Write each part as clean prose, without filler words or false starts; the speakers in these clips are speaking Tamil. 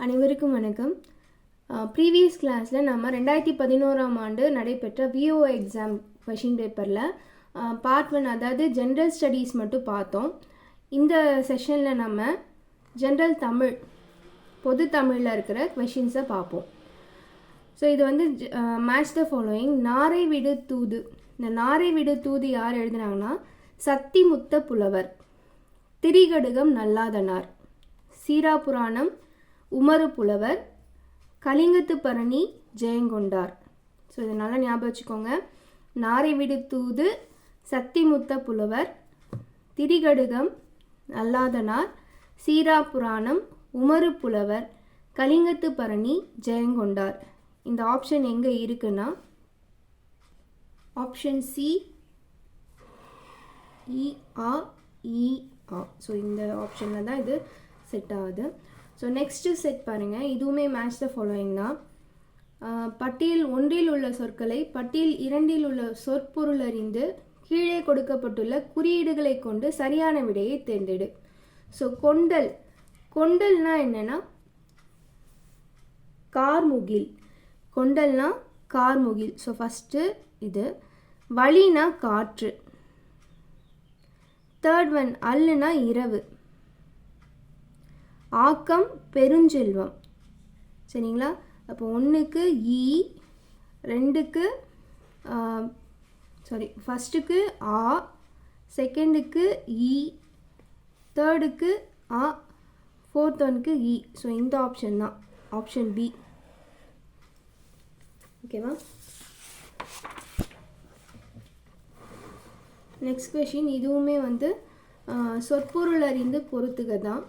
அனைவருக்கும் வணக்கம். ப்ரீவியஸ் கிளாஸில் நம்ம 2011ஆம் ஆண்டு நடைபெற்ற விஓ எக்ஸாம் கொஷின் பேப்பரில் பார்ட் 1 அதாவது ஜென்ரல் ஸ்டடீஸ் மட்டும் பார்த்தோம். இந்த செஷனில் நம்ம ஜென்ரல் தமிழ் பொது தமிழில் இருக்கிற கொஷின்ஸை பார்ப்போம். ஸோ இது வந்து மேட்ச் த ஃபாலோயிங். நாரை விடு தூது. இந்த நாரை விடு தூது யார் எழுதுனாங்கன்னா சத்திமுத்த புலவர், திரிகடுகம் நல்லாதனார், சீராபுராணம் உமறு புலவர், கலிங்கத்து பரணி ஜெயங்கொண்டார். ஸோ இதனால் ஞாபகம் வச்சுக்கோங்க. நாரை விடு தூது சத்திமுத்த புலவர், திரிகடுகம் நல்லாதனார், சீராபுராணம் உமறு புலவர், கலிங்கத்து பரணி ஜெயங்கொண்டார். இந்த ஆப்ஷன் எங்கே இருக்குன்னா ஆப்ஷன் சி இஆஇஆ. ஸோ இந்த ஆப்ஷனில் தான் இது செட் ஆகுது. ஸோ நெக்ஸ்ட்டு செட் பாருங்கள். இதுவுமே மேட்ச் த ஃபாலோயிங் தான். பட்டியல் 1 உள்ள சொற்களை பட்டியல் 2 உள்ள சொற்பொருள் அறிந்து கீழே கொடுக்கப்பட்டுள்ள குறியீடுகளை கொண்டு சரியான விடையை தேர்ந்தெடு. ஸோ கொண்டல்னா என்னென்னா கார்முகில். கொண்டல்னா கார்முகில். ஸோ ஃபஸ்ட்டு இது. வழினா காற்று. தேர்ட் ஒன் அல்லுனா இரவு. ஆக்கம் பெருஞ்செல்வம். சரிங்களா? அப்போ 1க்கு ஈ, 2க்கு ஃபஸ்ட்டுக்கு ஆ, செகண்டுக்கு ஈ, தேர்டுக்கு ஆ, ஃபோர்த் ஒன்க்கு ஈ. ஸோ இந்த ஆப்ஷன் தான் ஆப்ஷன் பி. ஓகேவா? Next question. இதுவுமே வந்து சொற்பொருள் அறிந்து பொறுத்துக தான்.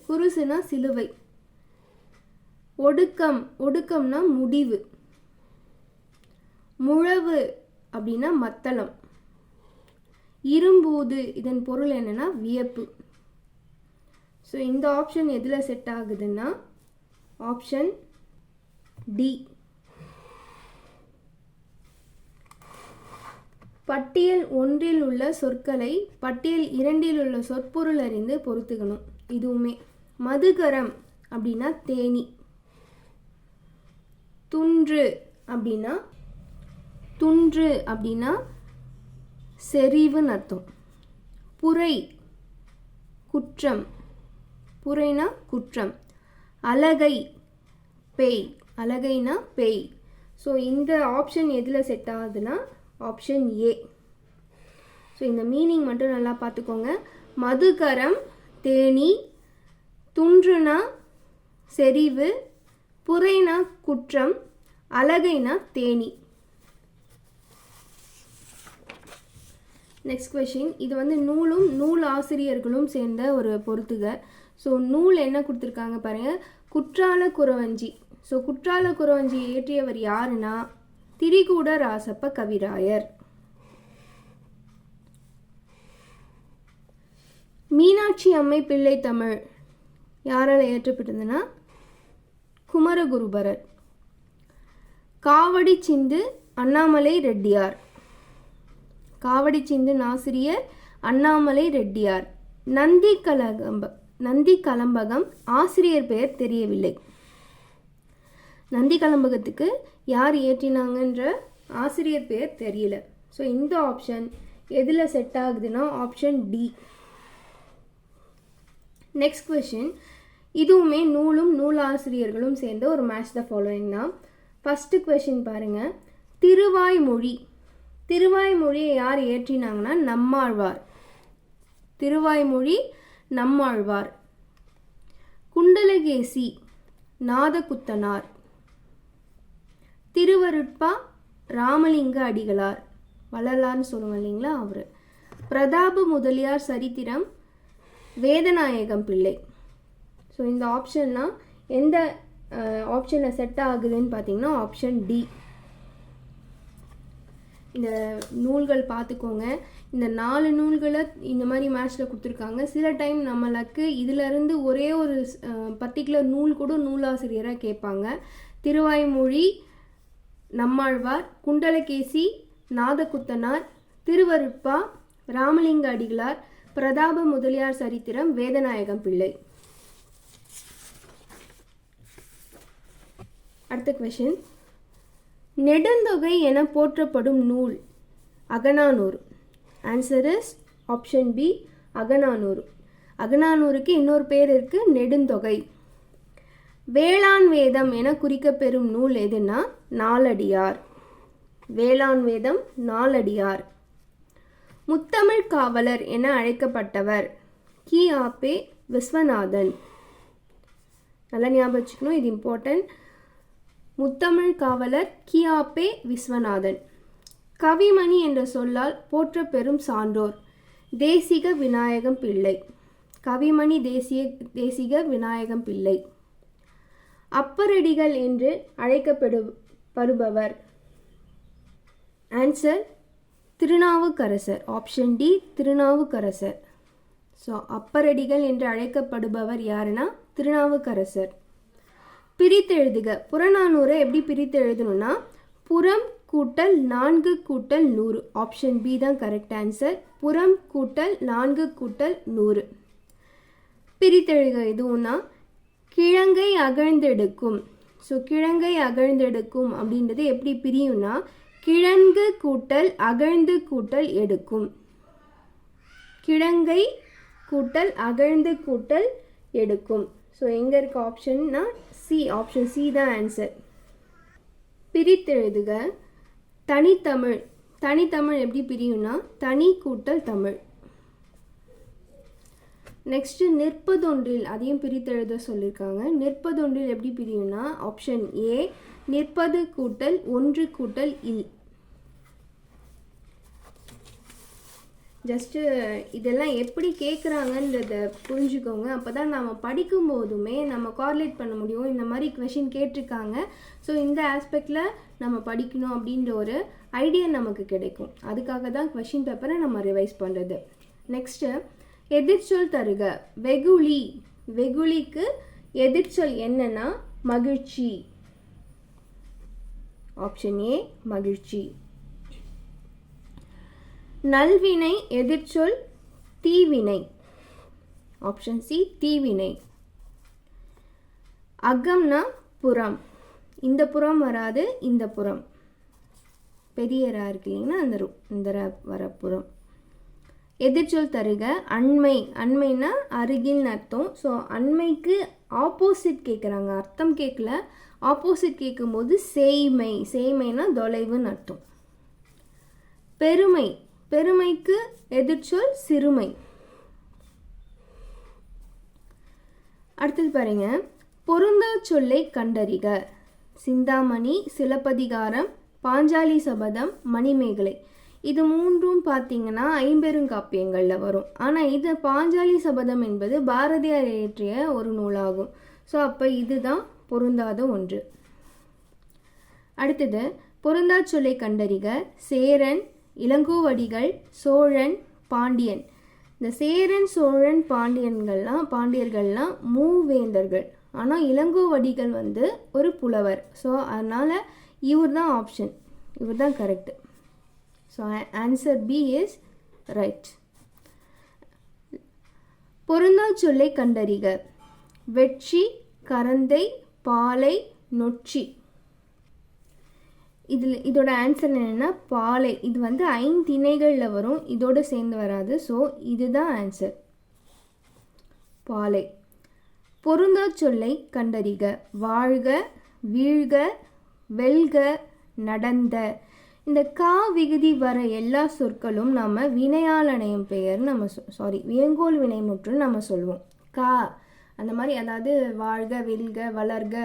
குருசுனா சிலுவை. ஒடுக்கம்னா முடிவு. முழவு அப்படின்னா மத்தளம். இரும்பூது இதன் பொருள் என்னன்னா வியப்பு. ஸோ இந்த ஆப்ஷன் எதில் செட் ஆகுதுன்னா ஆப்ஷன் டி. பட்டியல் 1 உள்ள சொற்களை பட்டியல் 2 உள்ள சொற்பொருள் அறிந்து பொறுத்துக்கணும். இதுவுமே. மதுகரம் அப்படின்னா தேனி. துன்று அப்படின்னா செறிவுன்னு அர்த்தம். புரைனா குற்றம். அலகைனா பேய். ஸோ இந்த ஆப்ஷன் எதில் செட் ஆகுதுன்னா ஆப்ஷன் ஏ. ஸோ இந்த மீனிங் மட்டும் நல்லா பார்த்துக்கோங்க. மதுகரம் தேனி, துன்றுனா செறிவு, புரைனா குற்றம், அலகைனா தேனி. Next question. இது வந்து நூலும் நூல் ஆசிரியர்களும் சேர்ந்த ஒரு பொறுத்துக. ஸோ நூல் என்ன கொடுத்துருக்காங்க பாருங்கள். குற்றால குறவஞ்சி. ஸோ குற்றால குறவஞ்சி இயற்றியவர் யாருன்னா திரிகூட ராசப்ப கவிராயர். மீனாட்சி அம்மை பிள்ளை தமிழ் யாரால் இயற்றப்பட்டதுன்னா குமரகுருபரர். காவடி சிந்து அண்ணாமலை ரெட்டியார். காவடி சிந்து ஆசிரியர் அண்ணாமலை ரெட்டியார். நந்தி கலம்பகம் ஆசிரியர் பெயர் தெரியவில்லை. நந்தி கலம்பகத்துக்கு யார் இயற்றினாங்கன்ற ஆசிரியர் பெயர் தெரியல. ஸோ இந்த ஆப்ஷன் எதில் செட் ஆகுதுன்னா ஆப்ஷன் டி. Next question. இதுவுமே நூலும் நூல் ஆசிரியர்களும் சேர்ந்த ஒரு மேட்ச் த ஃபாலோயிங் தான். ஃபஸ்ட்டு கொஷின் பாருங்கள். திருவாய்மொழியை யார் இயற்றினாங்கன்னா நம்மாழ்வார். நம்மாழ்வார். குண்டலகேசி நாதகுத்தனார். திருவருட்பா ராமலிங்க அடிகளார், வள்ளலார்னு சொல்லுவோம் இல்லைங்களா, அவர். பிரதாப முதலியார் சரித்திரம் வேதநாயகம் பிள்ளை. ஸோ இந்த ஆப்ஷன்லாம் எந்த ஆப்ஷனில் செட் ஆகுதுன்னு பார்த்தீங்கன்னா ஆப்ஷன் டி. இந்த நூல்கள் பார்த்துக்கோங்க. இந்த 4 நூல்களை இந்த மாதிரி மேட்ச்சில் கொடுத்துருக்காங்க. சில டைம் நம்மளுக்கு இதிலிருந்து ஒரே ஒரு பர்டிகுலர் நூல் கூட நூலாசிரியராக கேட்பாங்க. திருவாய்மொழி நம்மாழ்வார், குண்டலகேசி நாதகுத்தனார், திருவருட்பா ராமலிங்க அடிகளார், பிரதாப முதலியார் சரித்திரம் வேதநாயகம் பிள்ளை. அடுத்த கொஷின், நெடுந்தொகை என போற்றப்படும் நூல் Akananuru. Answer is option B, Akananuru. அகநானூறுக்கு இன்னொரு பேர் இருக்கு, நெடுந்தொகை. வேளாண் வேதம் என குறிக்கப்பெறும் நூல் எதுனா நாலடியார். வேளாண் வேதம் நாலடியார். முத்தமிழ் காவலர் என அழைக்கப்பட்டவர் கி.ஆ.பெ. விஸ்வநாதன். நல்லா ஞாபகம் வச்சுக்கணும், இது இம்பார்ட்டன்ட். முத்தமிழ் காவலர் கி.ஆ.பெ. விஸ்வநாதன். கவிமணி என்ற சொல்லால் போற்றப்பெறும் சான்றோர் தேசிக விநாயகம் பிள்ளை. கவிமணி தேசிக விநாயகம் பிள்ளை. அப்பரடிகள் என்று அழைக்கப்படுபவர். Answer Thirunavukkarasar. Option D, Thirunavukkarasar. So Apparadigal என்று அழைக்கப்படுபவர் யாருன்னா திருநாவுக்கரசர். பிரித்தெழுதுக. புறநானூரை எப்படி பிரித்து எழுதணும்னா புறம் கூட்டல் 4 கூட்டல் 100. ஆப்ஷன் பி தான் கரெக்ட் ஆன்சர். புறம் கூட்டல் 4 கூட்டல் 100. பிரித்தெழுக எதுவும்னா கிழங்கை அகழ்ந்தெடுக்கும். ஸோ கிழங்கை அகழ்ந்தெடுக்கும் அப்படின்றது எப்படி பிரியும்னா கிழங்கு கூட்டல் அகழ்ந்து கூட்டல் எடுக்கும். கிழங்கை கூட்டல் அகழ்ந்து கூட்டல் எடுக்கும். ஸோ எங்கே இருக்க ஆப்ஷன்னா சி, ஆப்ஷன் சி தான் ஆன்சர். பிரித்தெழுதுக. தனித்தமிழ். தனித்தமிழ் எப்படி பிரியும்னா தனி கூட்டல் தமிழ். நெக்ஸ்ட்டு நிற்பதொன்றில், அதையும் பிரித்தெழுத சொல்லியிருக்காங்க. நிற்பதொன்றில் எப்படி பிரியும்னா ஆப்ஷன் ஏ, நிற்பது கூட்டல் 1 கூட்டல் இல். ஜஸ்ட்டு இதெல்லாம் எப்படி கேட்குறாங்கன்றத புரிஞ்சுக்கோங்க. அப்போ தான் நம்ம படிக்கும் போதுமே நம்ம கார்லேட் பண்ண முடியும். இந்த மாதிரி கொஷின் கேட்டிருக்காங்க, ஸோ இந்த ஆஸ்பெக்டில் நம்ம படிக்கணும் அப்படின்ற ஒரு ஐடியா நமக்கு கிடைக்கும். அதுக்காக தான் கொஷின் பேப்பரை நம்ம ரிவைஸ் பண்ணுறது. நெக்ஸ்ட்டு எதிர்ச்சொல் தருக. வெகுளி. வெகுளிக்கு எதிர்ச்சொல் என்னன்னா மகிழ்ச்சி. ஆப்ஷன் ஏ, மகிழ்ச்சி. நல்வினை எதிர்ச்சொல் தீவினை. ஆப்ஷன் சி, தீவினை. அகம்னா புறம். இந்த புறம் வராது, இந்த புறம். பெரிய ரா இருக்கு இல்லைங்கன்னா இந்த வர புறம். எதிர்ச்சொல் தருக. அண்மை. அண்மைனா அருகில் அர்த்தம். ஸோ அண்மைக்கு ஆப்போசிட் கேட்குறாங்க, அர்த்தம் கேட்கல. ஆப்போசிட் கேட்கும்போது சேய்மை. சேய்மைனா தொலைவுன்னு அர்த்தம். பெருமை. பெருமைக்கு எதிர்ச்சொல் சிறுமை. அடுத்தது பாருங்க, பொருந்தா சொல்லை கண்டறிக. சிந்தாமணி, சிலப்பதிகாரம், பாஞ்சாலி சபதம், மணிமேகலை. இது மூன்றும் பார்த்தீங்கன்னா ஐம்பெருங்காப்பியங்களில் வரும். ஆனால் இது பாஞ்சாலி சபதம் என்பது பாரதியார் இயற்றிய ஒரு நூலாகும். ஸோ அப்போ இதுதான் பொருந்தாத ஒன்று. அடுத்தது பொருந்தா சொல்லை கண்டறிக. சேரன், இளங்கோவடிகள், சோழன், பாண்டியன். இந்த சேரன், சோழன், பாண்டியர்கள்லாம் மூவேந்தர்கள். ஆனால் இளங்கோவடிகள் வந்து ஒரு புலவர். ஸோ அதனால் இவர் தான் ஆப்ஷன், இவர் தான் correct. So answer B is right. பொருந்தா சொல்லை கண்டறிக. வெட்சி, கரந்தை, பாலை, நொச்சி. இதோட ஆன்சர் என்னென்னா பாலை. இது வந்து 5 திணைகளில் வரும், இதோடு சேர்ந்து வராது. ஸோ இதுதான் ஆன்சர், பாலை. பொருந்தா சொல்லை கண்டறிக. வாழ்க, வீழ்க, வெல்க, நடந்த. இந்த கா விகுதி வர எல்லா சொற்களும் நம்ம வினையாளனையும் பெயர் நம்ம வியங்கோல் வினைமுற்று நம்ம சொல்லுவோம். கா அந்த மாதிரி, அதாவது வாழ்க, வெல்க, வளர்க,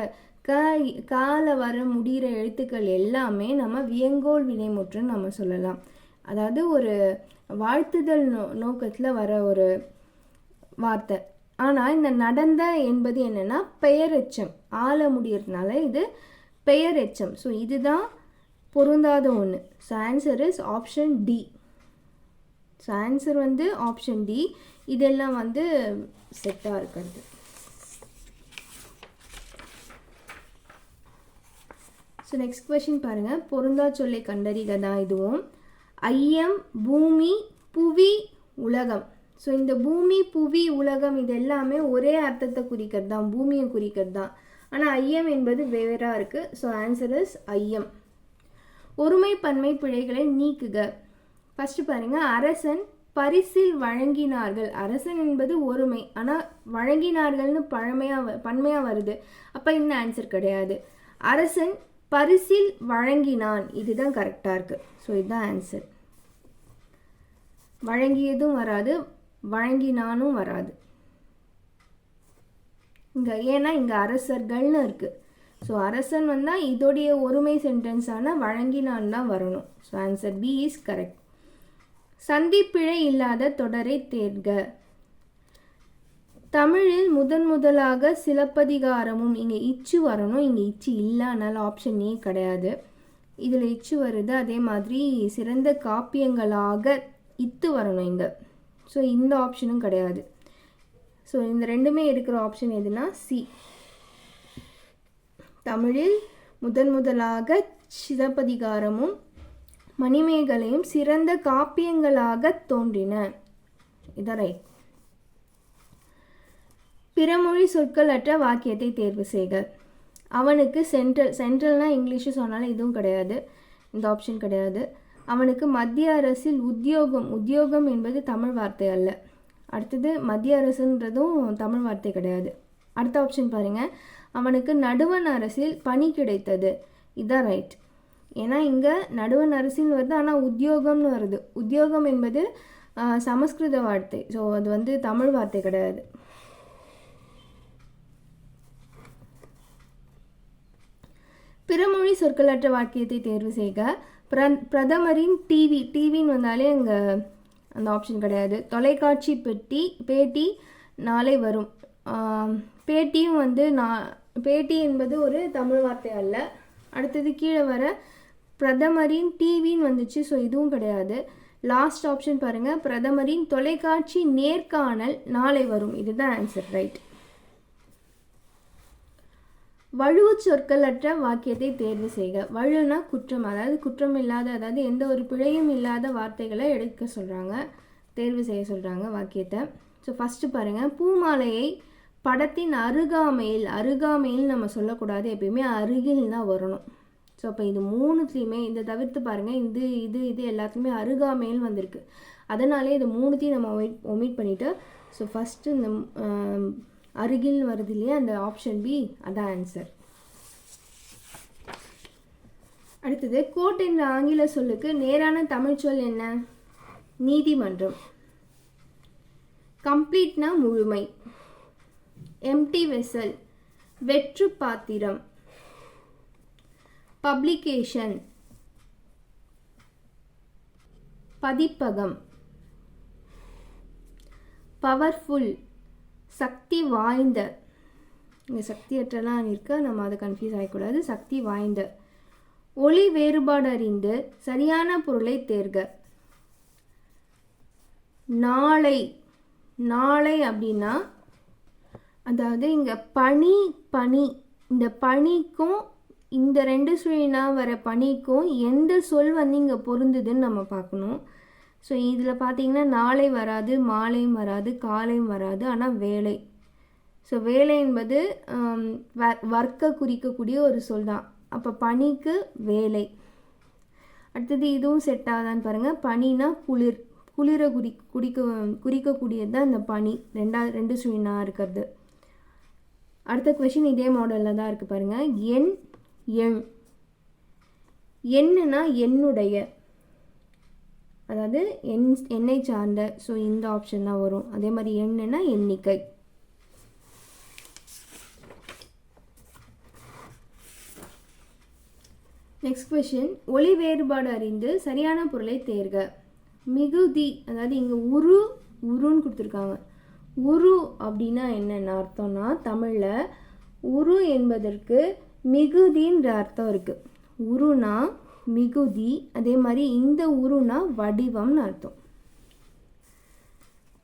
கால வர முடிகிற எழுத்துக்கள் எல்லாமே நம்ம வியங்கோல் வினைமுற்றுன்னு நம்ம சொல்லலாம். அதாவது ஒரு வாழ்த்துதல் நோக்கத்தில் வர ஒரு வார்த்தை. ஆனால் இந்த நடந்த என்பது என்னென்னா பெயரெச்சம், ஆள முடியறதுனால இது பெயரெச்சம். ஸோ இதுதான் பொருந்தாத ஒன்று. So answer is option D. So answer வந்து ஆப்ஷன் டி. இதெல்லாம் வந்து செட்டாக இருக்கிறது. ஸோ நெக்ஸ்ட் கொஷின் பாருங்கள். பொருந்தா சொல்லை கண்டறிக தான் இதுவும். ஐயம், பூமி, புவி, உலகம். ஸோ இந்த பூமி, புவி, உலகம் இது எல்லாமே ஒரே அர்த்தத்தை குறிக்கிறது தான், பூமியை குறிக்கிறது தான். ஆனால் ஐயம் என்பது வேறாக இருக்குது. ஸோ ஆன்சர் இஸ் ஐயம். ஒருமை பன்மை பிழைகளை நீக்குக. ஃபஸ்ட்டு பாருங்கள், அரசன் பரிசில் வழங்கினார்கள். அரசன் என்பது ஒருமை, ஆனால் வழங்கினார்கள்னு பன்மையாக வருது. அப்போ இந்த ஆன்சர் கிடையாது. அரசன் பரிசில் வழங்கினான், இதுதான் கரெக்டாக இருக்குது. ஸோ இதுதான் ஆன்சர். வழங்கியதும் வராது, வழங்கினானும் வராது இங்கே. ஏன்னா இங்கே அரசர்கள்னு இருக்குது. ஸோ அரசன் வந்தால் இதோடைய ஒருமை சென்டென்ஸான வழங்கினான் தான் வரணும். So answer B is correct. சந்திப்பிழை இல்லாத தொடரை தேர்க. தமிழில் முதலாக சிலப்பதிகாரமும், இங்கே இச்சு வரணும், இங்கே இச்சு இல்லை, அதனால் ஆப்ஷன் ஏ கிடையாது. இதில் இச்சு வருது. அதே மாதிரி சிறந்த காப்பியங்களாக இத்து வரணும் இங்கே. ஸோ இந்த ஆப்ஷனும் கிடையாது. ஸோ இந்த ரெண்டுமே இருக்கிற ஆப்ஷன் எதுனா சி. தமிழில் முதலாக சிலப்பதிகாரமும் மணிமேகலையும் சிறந்த காப்பியங்களாக தோன்றின. இதான் ரைட். பிறமொழி சொற்கள் அற்ற வாக்கியத்தை தேர்வு செய்க. அவனுக்கு சென்ட்ரல்னால் இங்கிலீஷு சொன்னாலும் இதுவும் கிடையாது, இந்த ஆப்ஷன் கிடையாது. அவனுக்கு மத்திய அரசில் உத்தியோகம் என்பது தமிழ் வார்த்தை அல்ல. அடுத்தது மத்திய அரசுன்றதும் தமிழ் வார்த்தை கிடையாது. அடுத்த ஆப்ஷன் பாருங்கள், அவனுக்கு நடுவண் அரசில் பணி கிடைத்தது. இதுதான் ரைட். ஏன்னா இங்கே நடுவண் அரசின்னு வருது, ஆனால் உத்தியோகம்னு வருது. உத்தியோகம் என்பது சமஸ்கிருத வார்த்தை. ஸோ அது தமிழ் வார்த்தை கிடையாது. பிறமொழி சொற்களற்ற வாக்கியத்தை தேர்வு செய்க. பிரதமரின் டிவின்னு வந்தாலே அங்கே அந்த ஆப்ஷன் கிடையாது. தொலைக்காட்சி பேட்டி நாளை வரும். பேட்டியும் பேட்டி என்பது ஒரு தமிழ் வார்த்தை அல்ல. அடுத்தது கீழே வர பிரதமரின் டிவின்னு வந்துச்சு. ஸோ இதுவும் கிடையாது. லாஸ்ட் ஆப்ஷன் பாருங்கள், பிரதமரின் தொலைக்காட்சி நேர்காணல் நாளை வரும். இதுதான் ஆன்சர் ரைட். வழுவு சொற்கள் அற்ற வாக்கியத்தை தேர்வு செய்க. வழுனா குற்றம், அதாவது குற்றம் இல்லாத, அதாவது எந்த ஒரு பிழையும் இல்லாத வார்த்தைகளை எடுக்க சொல்கிறாங்க, தேர்வு செய்ய சொல்கிறாங்க வாக்கியத்தை. ஸோ ஃபஸ்ட்டு பாருங்கள், பூமாலையை படத்தின் அருகாமையில் நம்ம சொல்லக்கூடாது, எப்பயுமே அருகில் தான் வரணும். ஸோ அப்போ இது மூணுத்துலேயுமே இதை தவிர்த்து பாருங்கள், இது எல்லாத்துலேயுமே அருகாமையில் வந்திருக்கு. அதனாலே இது மூணுத்தையும் நம்ம ஒமிட் பண்ணிவிட்டு, ஸோ ஃபஸ்ட்டு இந்த அருகில் வருது இல்லையா, அந்த ஆப்ஷன் பி அதான் ஆன்சர். அடுத்தது, கோர்ட் என்ற ஆங்கில சொல்லுக்கு நேரான தமிழ் சொல் என்ன? நீதிமன்றம். கம்ப்ளீட்னா முழுமை. எம்டி வெசல் வெற்று பாத்திரம். பப்ளிகேஷன் பதிப்பகம். பவர்ஃபுல் சக்தி வாய்ந்த. இங்கே சக்தியற்றலாம் இருக்க, நம்ம அதை கன்ஃபியூஸ் ஆகக்கூடாது. சக்தி வாய்ந்த. ஒளி வேறுபாடு அறிந்து சரியான பொருளை தேர்க. நாளை அப்படின்னா, அதாவது இங்கே பனி, இந்த பனிக்கும் இந்த ரெண்டு சுழினா வர பனிக்கும் எந்த சொல் இங்கே பொருந்துதுன்னு நம்ம பார்க்கணும். ஸோ இதில் பார்த்தீங்கன்னா நாளை வராது, மாலையும் வராது, காலையும் வராது, ஆனால் வேலை. ஸோ வேலை என்பது வர்க்க குறிக்கக்கூடிய ஒரு சொல் தான். அப்போ பனிக்கு வேலை. அடுத்தது இதுவும் செட் ஆகுதான்னு பாருங்கள். பனினா குளிரை குறிக்கக்கூடியது தான் இந்த பனி, ரெண்டு சுழினா இருக்கிறது. அடுத்த கொஷின் இதே மாடலில் தான் இருக்குது பாருங்கள். எண்ணுனா என்னுடைய, அதாவது என்னை சார்ந்த. ஸோ இந்த ஆப்ஷன் தான் வரும். அதே மாதிரி எண்ணுனா எண்ணிக்கை. நெக்ஸ்ட் கொஷின், ஒளி வேறுபாடு அறிந்து சரியான பொருளை தேர்க. மிகுதி, அதாவது இங்கே உருன்னு கொடுத்துருக்காங்க. உரு அப்படின்னா என்னென்ன அர்த்தம்னா, தமிழில் உரு என்பதற்கு மிகுதின்ற அர்த்தம் இருக்குது. உருனா மிகுதி. அதே மாதிரி இந்த உருனா வடிவம்னு அர்த்தம்.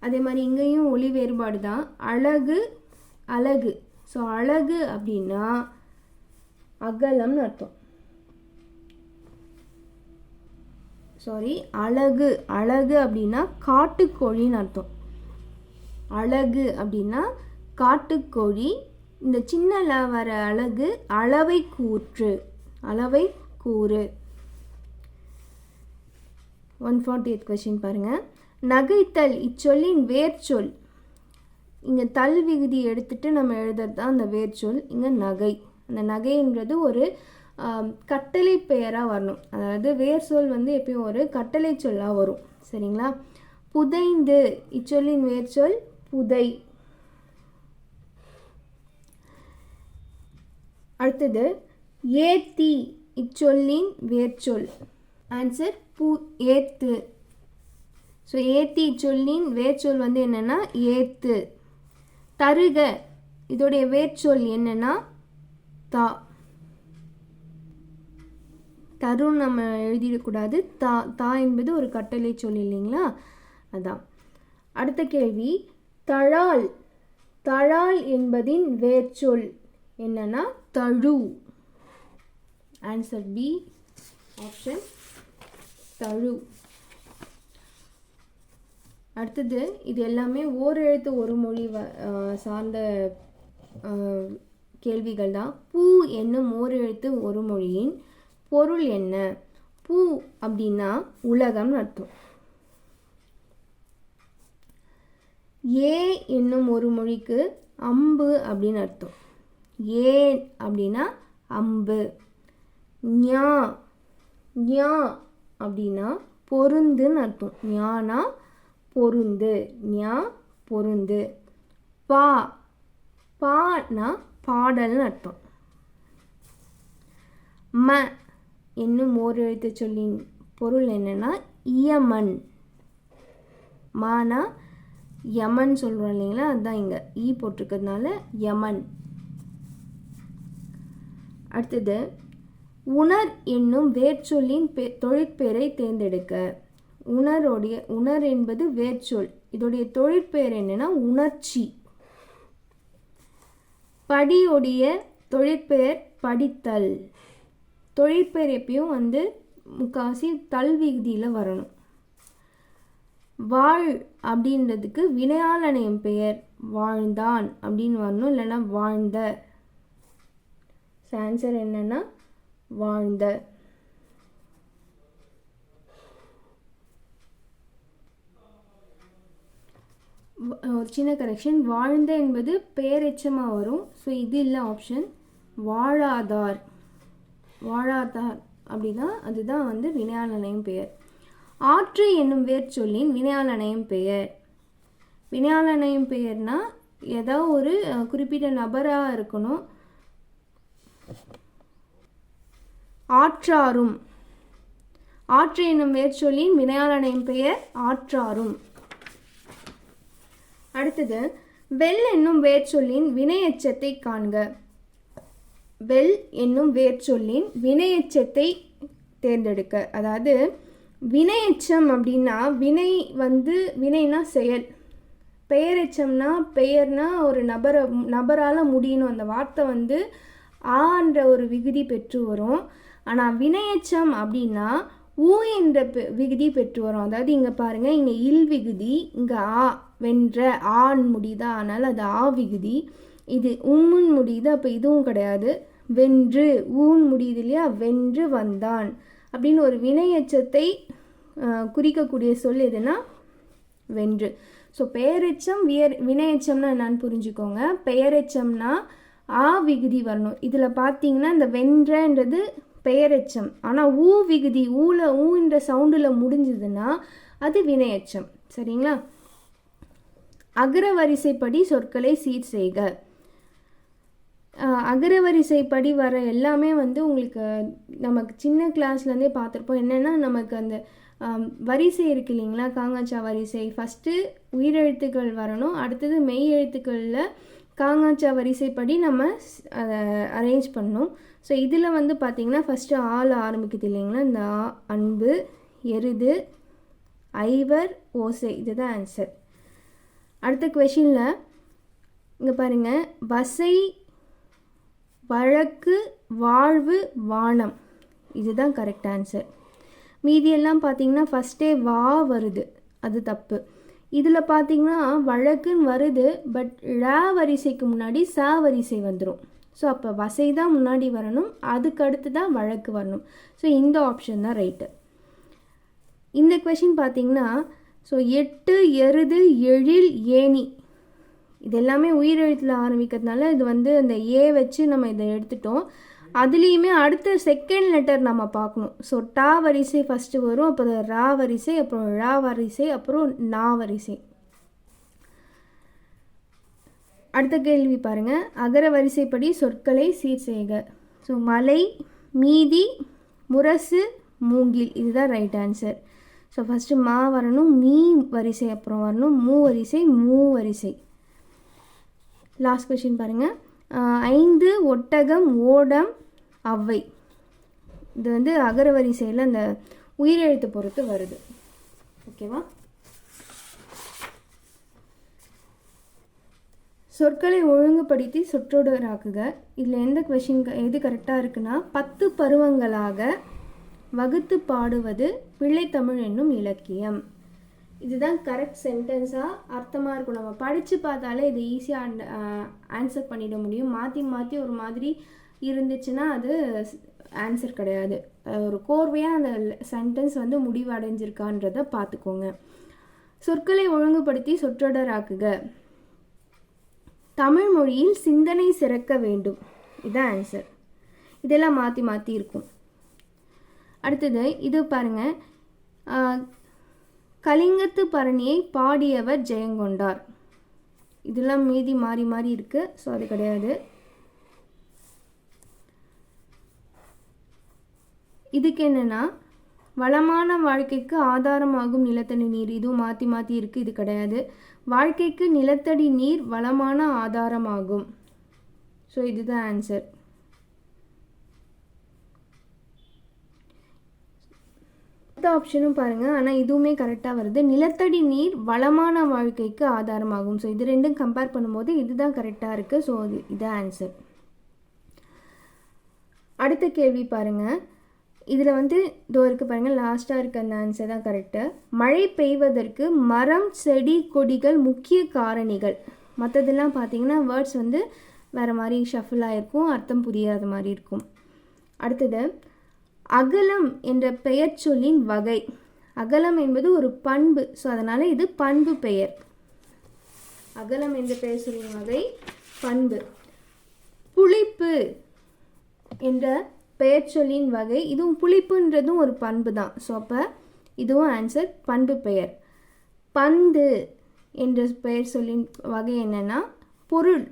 அதே மாதிரி இங்கேயும் ஒளி வேறுபாடு தான். அழகு. ஸோ அழகு அப்படின்னா அகலம்னு அர்த்தம். அழகு அப்படின்னா காட்டுக்கோழின்னு அர்த்தம். அழகு அப்படின்னா காட்டுக்கோழி. இந்த சின்ன ல வர அழகு அளவை கூற்று, அளவை கூறு. 148th கொஸ்டின் பாருங்கள். நகைத்தல் இச்சொல்லின் வேர்ச்சொல். இங்கே தல் விகுதி எடுத்துகிட்டு நம்ம எழுதுறது தான் அந்த வேர்ச்சொல். இங்கே நகை. அந்த நகைன்றது ஒரு கட்டளை பெயராக வரணும். அதாவது வேர் சொல் வந்து எப்பயும் ஒரு கட்டளை சொல்லாக வரும். சரிங்களா? புதைந்து இச்சொல்லின் வேர்ச்சொல் புதை. அடுத்தது ஏத்தி இச்சொல்லின் வேர்ச்சொல். ஆன்சர் ஏத்து. ஸோ ஏத்தி இச்சொல்லின் வேர்ச்சொல் வந்து என்னென்னா ஏத்து. தருக இதோடைய வேர்ச்சொல் என்னென்னா தா. தருன்னு நம்ம எழுதிடக்கூடாது. தா என்பது ஒரு கட்டளை சொல் இல்லைங்களா? அதான். அடுத்த கேள்வி, தழால். தழால் என்பதின் வேர்ச்சொல் என்னன்னா தழு. ஆன்சர் பி ஆப்ஷன் தழு. அடுத்தது இது எல்லாமே ஓர் எழுத்து ஒரு மொழி சார்ந்த கேள்விகள் தான். பூ என்னும் ஓர் எழுத்து ஒரு மொழியின் பொருள் என்ன? பூ அப்படின்னா உலகம்னு அர்த்தம். ஏ என்னும் ஒரு மொழிக்கு அம்பு அப்படின்னு அர்த்தம். ஏ அப்படின்னா அம்பு. ஞா ஞா அப்படின்னா பொருந்துன்னு அர்த்தம். ஞானா பொருந்து. ஞா பொருந்து. பா பானா பாடல்னு அர்த்தம். ம என்னும் ஓர் எழுத்து சொல்லின் பொருள் என்னன்னா இயமன். மானா யமன் சொல்கிறோம் இல்லைங்களா? அதுதான் இங்கே ஈ போட்டிருக்கிறதுனால யமன். அடுத்தது உணர் என்னும் வேர்ச்சொல்லின் தொழிற்பெயரை தேர்ந்தெடுக்க. உணர் என்பது வேர்ச்சொல். இதோடைய தொழிற்பெயர் என்னன்னா உணர்ச்சி. படியுடைய தொழிற்பெயர் படித்தல். தொழிற்பெயர் எப்பயும் வந்து முக்காசி தல் விகுதியில் வரணும். வாழ் அப்படின்றதுக்கு வினையாளனையும் பெயர் வாழ்ந்தான் அப்படின்னு வரணும், இல்லைன்னா வாழ்ந்த. ஆன்சர் என்னன்னா வாழ்ந்த. ஒரு சின்ன கரெக்ஷன், வாழ்ந்த என்பது பெயரெச்சமாக வரும். ஸோ இது இல்லை ஆப்ஷன். வாழாதார். வாழாதார் அப்படின்னா அதுதான் வந்து வினையாளனையும் பெயர். ஆற்று என்னும் வேர்ச்சொல்லின் வினையாளனையும் பெயர். வினையாளனையும் பெயர்னா ஏதோ ஒரு குறிப்பிட்ட நபராக இருக்கணும். ஆற்றாரும். ஆற்று என்னும் வேர்ச்சொல்லின் வினையாளனையும் பெயர் ஆற்றாரும். அடுத்தது வெல் என்னும் வேர்ச்சொல்லின் வினையெச்சத்தை காண்க. வெல் என்னும் வேர்ச்சொல்லின் வினையெச்சத்தை தேர்ந்தெடுக்க. அதாவது வினையெச்சம் அப்படின்னா வினைனா செயல். பெயரெச்சம்னா பெயர்னா ஒரு நபரால் முடியணும். அந்த வார்த்தை வந்து ஆன்ற ஒரு விகுதி பெற்று வரும். ஆனால் வினையெச்சம் அப்படின்னா ஊ என்ற விகுதி பெற்று வரும். அதாவது இங்கே பாருங்கள், இங்கே இல் விகுதி, இங்கே ஆ வென்ற ஆண் முடியுதா, அதனால் அது ஆ விகுதி. இது உம்முன் முடியுது, அப்போ இதுவும் கிடையாது. வென்று ஊன் முடியுது இல்லையா? வென்று வந்தான் அப்படின்னு ஒரு வினையெச்சத்தை குறிக்கக்கூடிய சொல் எதுனா வென்று. ஸோ பெயரெச்சம் வினையெச்சம்னா என்னன்னு புரிஞ்சுக்கோங்க. பெயரெச்சம்னா ஆ விகுதி வரணும். இதில் பார்த்தீங்கன்னா இந்த வென்றன்றது பெயரெச்சம். ஆனால் ஊ விகுதி ஊன்ற சவுண்டில் முடிஞ்சதுன்னா அது வினையெச்சம். சரிங்களா? அகரவரிசைப்படி சொற்களை சீர் செய்க. அகரவரிசைப்படி வர எல்லாமே வந்து உங்களுக்கு நமக்கு சின்ன கிளாஸ்லேருந்தே பார்த்துருப்போம். என்னென்னா நமக்கு அந்த வரிசை இருக்கு இல்லைங்களா? காங்காச்சா வரிசை. ஃபஸ்ட்டு உயிரெழுத்துக்கள் வரணும், அடுத்தது மெய் எழுத்துக்களில் காங்காச்சா வரிசைப்படி நம்ம அதை அரேஞ்ச் பண்ணணும். ஸோ இதில் வந்து பார்த்திங்கன்னா ஃபஸ்ட்டு ஆள் ஆரம்பிக்குது இல்லைங்களா? இந்த அன்பு, எருது, ஐவர், ஓசை. இதுதான் ஆன்சர். அடுத்த கொஷினில் இங்கே பாருங்கள், வசை, வழக்கு, வாழ்வு, வானம். இதுதான் கரெக்ட் ஆன்சர். மீதியெல்லாம் பார்த்தீங்கன்னா ஃபஸ்ட்டே வா வருது, அது தப்பு. இதில் பார்த்திங்கன்னா வழக்குன்னு வருது, பட் ழ வரிசைக்கு முன்னாடி ச வரிசை வந்துடும். ஸோ அப்போ வசை தான் முன்னாடி வரணும், அதுக்கு அடுத்து தான் வழக்கு வரணும். ஸோ இந்த ஆப்ஷன் தான் ரைட்டு. இந்த கொஷின் பார்த்திங்கன்னா, ஸோ 8 எருது எழில் ஏணி இது எல்லாமே உயிரெழுத்தில் ஆரம்பிக்கிறதுனால இது வந்து அந்த ஏ வச்சு நம்ம இதை எடுத்துட்டோம். அதுலேயுமே அடுத்த செகண்ட் லெட்டர் நம்ம பார்க்கணும். ஸோ டா வரிசை ஃபஸ்ட்டு வரும், அப்புறம் ரா வரிசை, அப்புறம் ழா வரிசை, அப்புறம் நா வரிசை. அடுத்த கேள்வி பாருங்கள். அகர வரிசைப்படி சொற்களை சீர் செய்க. ஸோ மலை, மீதி, முரசு, மூங்கில் இதுதான் ரைட் ஆன்சர். ஸோ ஃபஸ்ட்டு மா வரணும், மீ வரிசை அப்புறம் வரணும், மூ வரிசை, மூ வரிசை. லாஸ்ட் கொஷின் பாருங்கள். 5 ஒட்டகம், ஓடம், அவ்வை இது வந்து அகர வரிசையில் அந்த உயிரெழுத்து பொறுத்து வருது. ஓகேவா? சொற்களை ஒழுங்குபடுத்தி சொற்றொடராக்குக. இதில் எந்த கொஷின் எது கரெக்டாக இருக்குன்னா, 10 பருவங்களாக வகுத்து பாடுவது பிள்ளைத்தமிழ் என்னும் இலக்கியம். இதுதான் கரெக்ட் சென்டென்ஸாக அர்த்தமாக இருக்கும். நம்ம படித்து பார்த்தாலே இது ஈஸியாக ஆன்சர் பண்ணிட முடியும். மாற்றி மாற்றி ஒரு மாதிரி இருந்துச்சுன்னா அது ஆன்சர் கிடையாது. ஒரு கோர்வையாக அந்த சென்டென்ஸ் வந்து முடிவடைஞ்சிருக்கான்றதை பார்த்துக்கோங்க. சொற்களை ஒழுங்குபடுத்தி சொற்றொடராக்குக. தமிழ் மொழியில் சிந்தனை சிறக்க வேண்டும், இதுதான் ஆன்சர். இதெல்லாம் மாற்றி மாற்றி இருக்கும். அடுத்தது இது பாருங்கள். கலிங்கத்து பரணியை பாடியவர் ஜெயங்கொண்டார். இதெல்லாம் மீதி மாறி மாறி இருக்குது, ஸோ அது கிடையாது. இதுக்கு என்னென்னா, வளமான வாழ்க்கைக்கு ஆதாரமாகும் நிலத்தடி நீர், இதுவும் மாற்றி மாற்றி இருக்குது, இது கிடையாது. வாழ்க்கைக்கு நிலத்தடி நீர் வளமான ஆதாரமாகும், ஸோ இதுதான் ஆன்சர். ஆப்ஷனும் பாருங்கள், ஆனால் இதுவுமே கரெக்டாக வருது. நிலத்தடி நீர் வளமான வாழ்க்கைக்கு ஆதாரமாகும். ஸோ இது ரெண்டும் கம்பேர் பண்ணும்போது இதுதான் கரெக்டாக இருக்குது. ஸோ இதுதான் ஆன்சர். அடுத்த கேள்வி பாருங்கள். இதில் வந்து இதோ இருக்குது பாருங்கள், லாஸ்ட்டாக இருக்க அந்த ஆன்சர் தான் கரெக்டு. மழை பெய்வதற்கு மரம், செடி, கொடிகள் முக்கிய காரணிகள். மற்றதெல்லாம் பார்த்தீங்கன்னா வேர்ட்ஸ் வந்து வேறு மாதிரி ஷஃபிள் ஆகிருக்கும், அர்த்தம் புரியாத மாதிரி இருக்கும். அடுத்தது அகலம் என்ற பெயர் சொல்லின் வகை. அகலம் என்பது ஒரு பண்பு, ஸோ அதனால் இது பண்பு பெயர். அகலம் என்ற பெயர் சொல்லின் வகை பண்பு. புளிப்பு என்ற பெயர் சொல்லின் வகை, இதுவும் புளிப்புன்றதும் ஒரு பண்பு தான். ஸோ அப்போ இதுவும் ஆன்சர் பண்பு பெயர். பந்து என்ற பெயர் சொல்லின் வகை என்னென்னா பொருள்.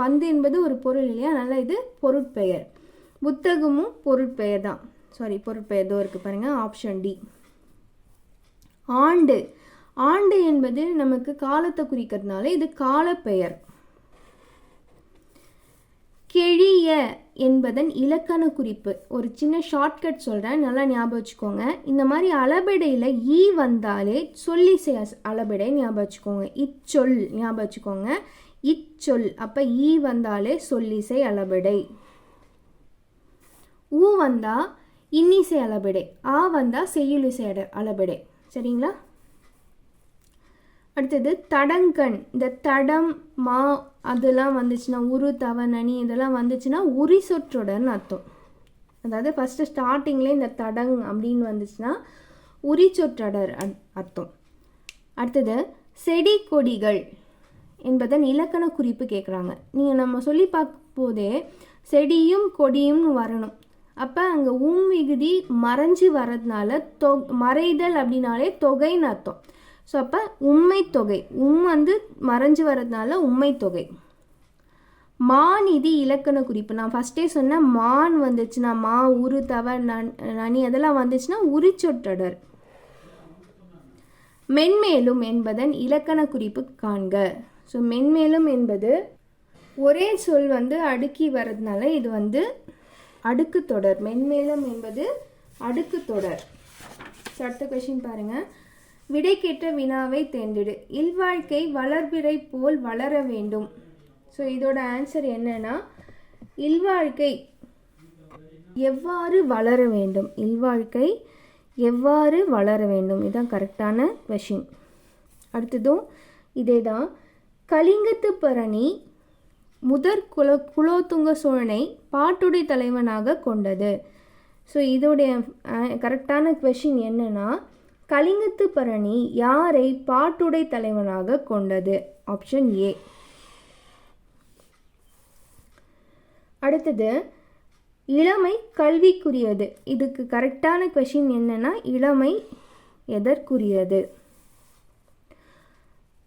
பந்து என்பது ஒரு பொருள் இல்லையா, அதனால் இது பொருட்பெயர். புத்தகமும் பொருட்பெயர் தான், பொருட்பெயர் தோ இருக்குது பாருங்கள், ஆப்ஷன் டி. ஆண்டு. ஆண்டு என்பது நமக்கு காலத்தை குறிக்கிறதுனால இது காலப்பெயர். கெழிய என்பதன் இலக்கண குறிப்பு. ஒரு சின்ன ஷார்ட்கட் சொல்கிறேன், நல்லா ஞாபகம் வச்சுக்கோங்க. இந்த மாதிரி அளபெடையில் ஈ வந்தாலே சொல்லிசை அளபெடை ஞாபகம் வச்சுக்கோங்க. இச்சொல் ஞாபகம் வச்சுக்கோங்க, இச்சொல். அப்போ ஈ வந்தாலே சொல்லிசை அளபெடை. ஊ வந்தால் இன்னிசை அளபெடை, ஆ வந்தால் செய்யுளிசை அளபெடை. சரிங்களா? அடுத்தது தடங்கண். இந்த தடம், மா அதெல்லாம் வந்துச்சுன்னா, உரு, தவ, நனி இதெல்லாம் வந்துச்சுன்னா உரி சொற்றொடர்னு அர்த்தம். அதாவது ஃபஸ்ட்டு ஸ்டார்டிங்லேயே இந்த தடங் அப்படின்னு வந்துச்சுன்னா உரி சொற்றொடர் அர்த்தம். அடுத்தது செடி, கொடிகள் என்பதன் இலக்கண குறிப்பு கேட்குறாங்க. நீங்கள் நம்ம சொல்லி பார்க்கும் போதே செடியும் கொடியும்னு வரணும். அப்போ அங்கே விகுதி மறைஞ்சி வர்றதுனால மறைதல் அப்படின்னாலே தொகைன்னு அர்த்தம். ஸோ அப்போ உண்மை தொகை, வந்து மறைஞ்சி வர்றதுனால உண்மை தொகை. மாநிதி இலக்கண குறிப்பு. நான் ஃபஸ்ட்டே சொன்னேன், மான் வந்துச்சுன்னா மா, உரு, தவ, நனி அதெல்லாம் வந்துச்சுன்னா உரிச்சொற்றொடர். மென்மேலும் என்பதன் இலக்கண குறிப்பு காண்க. ஸோ மென்மேலும் என்பது ஒரே சொல் வந்து அடுக்கி வர்றதுனால இது வந்து அடுக்கு தொடர். மென்மேலும் என்பது அடுக்கு தொடர். அடுத்த கொஸ்டின் பாருங்கள். விடைக்கேற்ற வினாவை தேர்ந்தெடு. இல்வாழ்க்கை வளர்பிறை போல் வளர வேண்டும். ஸோ இதோட ஆன்சர் என்னன்னா, இல்வாழ்க்கை எவ்வாறு வளர வேண்டும், இல்வாழ்க்கை எவ்வாறு வளர வேண்டும், இதுதான் கரெக்டான கொஷின். அடுத்ததும் இதே தான். கலிங்கத்து பரணி முதற் குலோத்துங்க சோழனை பாட்டுடை தலைவனாக கொண்டது. ஸோ இதோடைய கரெக்டான கொஷின் என்னன்னா, கலிங்கத்து பரணி யாரை பாட்டுடை தலைவனாக கொண்டது? Option A. அடுத்தது இளமை கல்விக்குரியது. இதுக்கு கரெக்டான கொஷின் என்னன்னா, இளமை எதற்குரியது?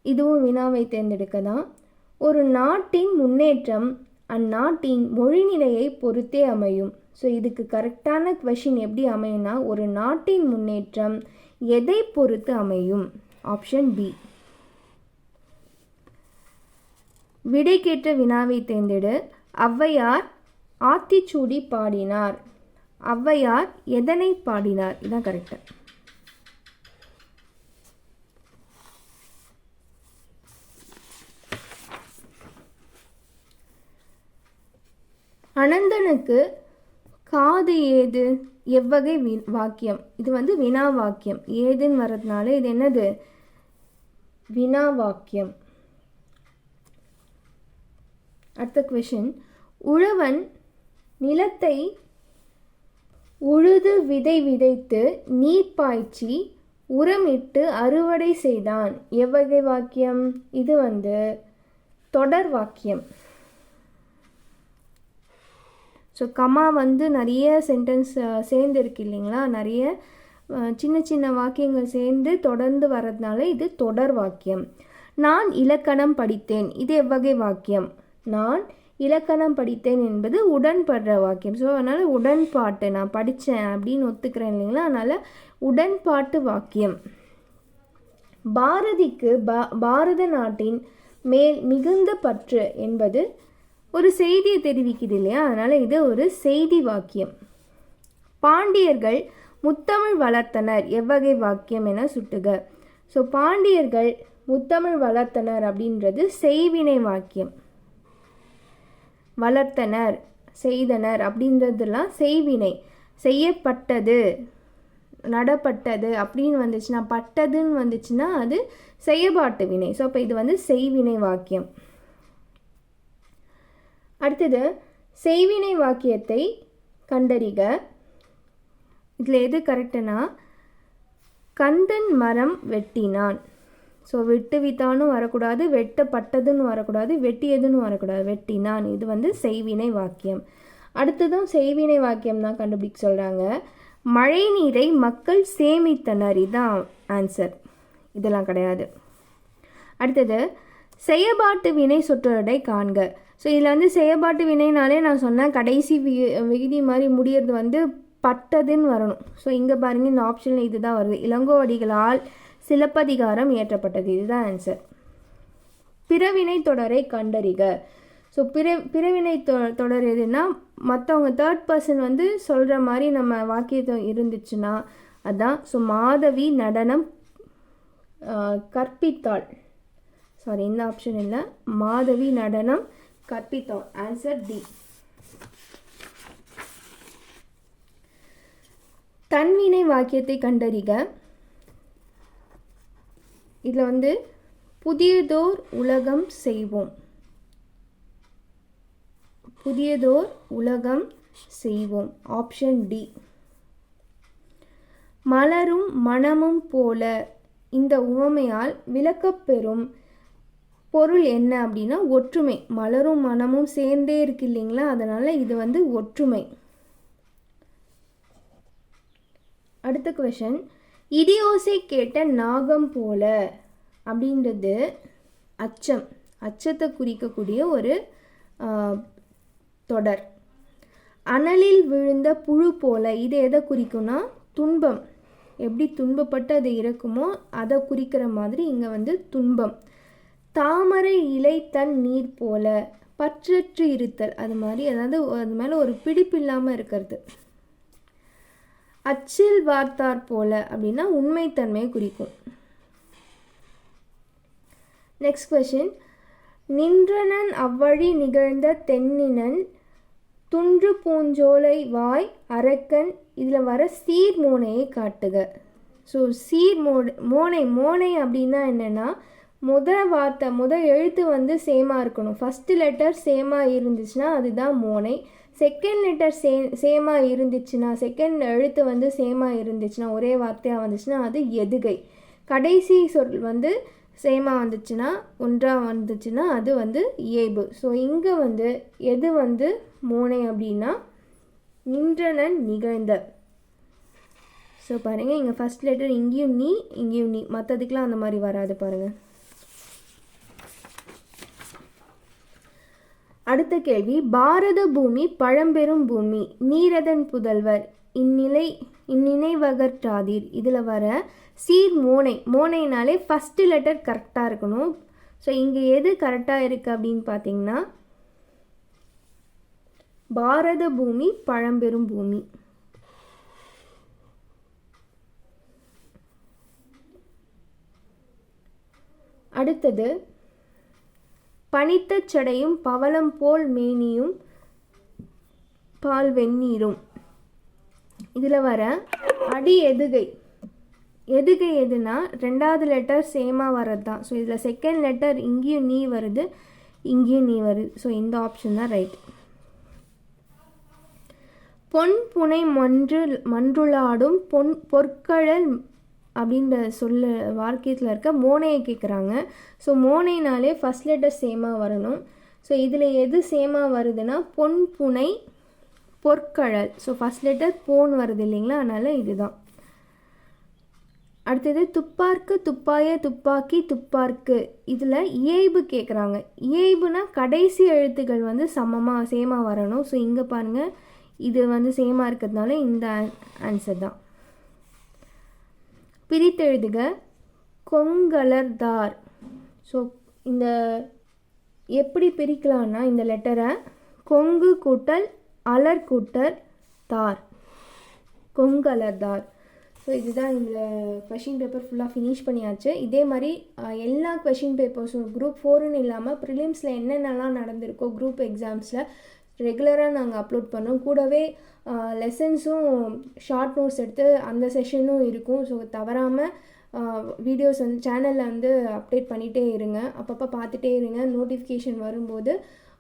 இதுவும் வினாவை தேர்ந்தெடுக்க தான். ஒரு நாட்டின் முன்னேற்றம் அந்நாட்டின் மொழிநிலையை பொறுத்தே அமையும். ஸோ இதுக்கு கரெக்டான கொஷின் எப்படி அமையும்னா, ஒரு நாட்டின் முன்னேற்றம் எதை பொறுத்து அமையும்? Option B. விடைக்கேற்ற வினாவை தேர்ந்தெடு. ஔவையார் ஆத்திச்சூடி பாடினார். ஔவையார் எதனை பாடினார்? இதான் கரெக்ட். அனந்தனுக்கு காது ஏது எவ்வகை வாக்கியம்? இது வினா வாக்கியம். ஏதுன்னு வர்றதுனால இது என்னது? வினா வாக்கியம். அடுத்த கொஷின். உழவன் நிலத்தை உழுது விதை விதைத்து நீர் பாய்ச்சி உரமிட்டு அறுவடை செய்தான். எவ்வகை வாக்கியம்? இது தொடர் வாக்கியம். ஸோ கமா நிறைய சென்டென்ஸ் சேர்ந்து இருக்கு இல்லைங்களா, நிறைய சின்ன சின்ன வாக்கியங்கள் சேர்ந்து தொடர்ந்து வர்றதுனால இது தொடர் வாக்கியம். நான் இலக்கணம் படித்தேன். இது எவ்வகை வாக்கியம்? நான் இலக்கணம் படித்தேன் என்பது உடன்படுற வாக்கியம். ஸோ அதனால் உடன்பாட்டு, நான் படித்தேன் அப்படின்னு ஒத்துக்கிறேன் இல்லைங்களா, அதனால் உடன்பாட்டு வாக்கியம். பாரதிக்கு பாரத நாட்டின் மேல் மிகுந்த பற்று என்பது ஒரு செய்தியை தெரிவிக்குது இல்லையா, அதனால் இது ஒரு செய்தி வாக்கியம். பாண்டியர்கள் முத்தமிழ் வளர்த்தனர். எவ்வகை வாக்கியம் என சுட்டுக. ஸோ பாண்டியர்கள் முத்தமிழ் வளர்த்தனர் அப்படின்றது செய்வினை வாக்கியம். வளர்த்தனர், செய்தனர் அப்படின்றதுலாம் செய்வினை. செய்யப்பட்டது, நடப்பட்டது அப்படின்னு வந்துச்சுன்னா, பட்டதுன்னு வந்துச்சுன்னா அது செய்யப்பாட்டு வினை. ஸோ அப்போ இது செய்வினை வாக்கியம். அடுத்தது செய்வினை வாக்கியத்தை கண்டறிக. இதில் எது கரெக்டுனா, கந்தன் மரம் வெட்டினான். ஸோ வெட்டு வித்தானும் வரக்கூடாது, வெட்டப்பட்டதுன்னு வரக்கூடாது, வெட்டியதுன்னு வரக்கூடாது, வெட்டினான். இது செய்வினை வாக்கியம். அடுத்ததும் செய்வினை வாக்கியம் தான் கண்டுபிடிக்க சொல்கிறாங்க. மழை நீரை மக்கள் சேமித்தனர். இதுதான் ஆன்சர். இதெல்லாம் கிடையாது. அடுத்தது செயபாட்டு வினை சொற்றொடரை காண்க. ஸோ இதில் செயபாட்டு வினைனாலே நான் சொன்னேன் கடைசி விகுதி மாதிரி முடியறது பட்டதுன்னு வரணும். ஸோ இங்கே பாருங்கள், இந்த ஆப்ஷனில் இது தான் வருது. இளங்கோவடிகளால் சிலப்பதிகாரம் இயற்றப்பட்டது. இதுதான் ஆன்சர். பிறவினை தொடரை கண்டறிக. ஸோ பிறவினை தொடர் எதுனா, மற்றவங்க தேர்ட் பர்சன் சொல்கிற மாதிரி நம்ம வாக்கியத்தை இருந்துச்சுன்னா அதுதான். ஸோ மாதவி நடனம் கற்பித்தாள். சாரி, இந்த ஆப்ஷன் இல்லை. மாதவி நடனம் கற்பித்தாள். Answer D. தன்வினை வாக்கியத்தை கண்டறிக. இதில் புதியதோர் உலகம் செய்வோம். புதியதோர் உலகம் செய்வோம். Option D. மலரும் மனமும் போல இந்த உவமையால் விளக்கப்பெறும் பொருள் என்ன அப்படின்னா ஒற்றுமை. மலரும் மனமும் சேர்ந்தே இருக்கு இல்லைங்களா, அதனால் இது ஒற்றுமை. அடுத்த கொஷன். இடியோசை கேட்ட நாகம் போல அப்படின்றது அச்சம், அச்சத்தை குறிக்கக்கூடிய ஒரு தொடர். அனலில் விழுந்த புழு போல, இது எதை குறிக்கும்னா துன்பம். எப்படி துன்பப்பட்டு அது இருக்குமோ அதை குறிக்கிற மாதிரி இங்கே துன்பம். தாமரை இலை தன் நீர் போல, பற்றற்று இருத்தல், அது மாதிரி, அதாவது அது மேலே ஒரு பிடிப்பு இல்லாமல் இருக்கிறது. அச்சில் வார்த்தார் போல அப்படின்னா உண்மைத்தன்மையை குறிக்கும். Next question. நின்றனன் அவ்வழி நிகழ்ந்த தென்னினன் துன்று பூஞ்சோலை வாய் அரக்கன். இதில் வர சீர்மோனையை காட்டுக. ஸோ சீர் மோனை அப்படின்னா என்னென்னா முதல் எழுத்து வந்து சேமாக இருக்கணும். ஃபஸ்ட்டு லெட்டர் சேமாக இருந்துச்சுன்னா அதுதான் மோனை. செகண்ட் லெட்டர் சேமாக இருந்துச்சுன்னா, செகண்ட் எழுத்து வந்து சேமாக இருந்துச்சுன்னா, ஒரே வார்த்தையாக வந்துச்சுன்னா அது எதுகை. கடைசி சொல் வந்து சேமாக வந்துச்சுன்னா, ஒன்றாக வந்துச்சுன்னா அது வந்து இயைபு. ஸோ இங்கே வந்து எது வந்து மோனை அப்படின்னா நின்றன நிகழ்ந்த. ஸோ பாருங்கள், இங்கே ஃபஸ்ட் லெட்டர் இங்கேயும் நீ, மற்றதுக்கெலாம் அந்த மாதிரி வராது பாருங்கள். அடுத்த கேள்வி, பாரத பூமி பழம்பெரும் பூமி, நீரதன் புதல்வர், இந்நினைவகற்றாதீர். இதில் வர சீர் மோனைனாலே ஃபஸ்ட்டு லெட்டர் கரெக்டாக இருக்கணும். ஸோ இங்கே எது கரெக்டாக இருக்குது அப்படின்னு பார்த்தீங்கன்னா பாரத பூமி பழம்பெரும் பூமி. அடுத்தது, பனித்த சடையும் பவளம் போல் மேனியும் பால் வெந்நீரும். இதில் வர அடி எதுகை எதுனா ரெண்டாவது லெட்டர் சேமாக வர்றது தான். ஸோ இதில் செகண்ட் லெட்டர் இங்கேயும் நீ வருது, இங்கேயும் நீ வருது. ஸோ இந்த ஆப்ஷன் தான் ரைட். பொன் புனை மன்றுளாடும் பொற்கழல் அப்படின்ற சொல்ல வாக்கியத்தில் இருக்க மோனையை கேட்குறாங்க. ஸோ மோனைனாலே ஃபஸ்ட் லெட்டர் சேமாக வரணும். ஸோ இதில் எது சேமாக வருதுன்னா பொன் புனை பொற்கழல். ஸோ ஃபஸ்ட் லெட்டர் போன் வருது இல்லைங்களா, அதனால் இதுதான். அடுத்தது, துப்பார்க்கு துப்பாய துப்பாக்கி துப்பார்க்கு. இதில் இயைபு கேட்குறாங்க. இயைபுனா கடைசி எழுத்துக்கள் வந்து சேமாக வரணும். ஸோ இங்கே பாருங்கள், இது வந்து சேமாக இருக்கிறதுனால இந்த ஆன்சர் தான். பிரித்தெழுதுக கொங்கலர்தார். ஸோ இந்த எப்படி பிரிக்கலான்னா, இந்த லெட்டரை கொங்கு கூட்டல் அலர் கூட்டல் தார், கொங்கலர்தார். ஸோ இதுதான் இந்த கொஷின் பேப்பர் ஃபுல்லாக ஃபினிஷ் பண்ணியாச்சு. இதே மாதிரி எல்லா கொஷின் பேப்பர்ஸும் குரூப் 4ன்னு இல்லாமல் ப்ரிலிம்ஸில் என்னென்னலாம் நடந்திருக்கோ குரூப் எக்ஸாம்ஸில் ரெகுலராக நாங்கள் அப்லோட் பண்ணோம். கூடவே லெசன்ஸும் ஷார்ட் நோட்ஸ் எடுத்து அந்த செஷனும் இருக்கும். ஸோ தவறாமல் வீடியோஸ் வந்து சேனலில் வந்து அப்டேட் பண்ணிகிட்டே இருங்க, அப்பப்போ பார்த்துட்டே இருங்க. நோட்டிஃபிகேஷன் வரும்போது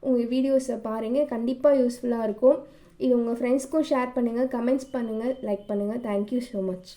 உங்கள் வீடியோஸை பாருங்கள், கண்டிப்பாக யூஸ்ஃபுல்லாக இருக்கும். இது உங்கள் ஃப்ரெண்ட்ஸ்க்கும் ஷேர் பண்ணுங்கள், கமெண்ட்ஸ் பண்ணுங்கள், லைக் பண்ணுங்கள். Thank you so much.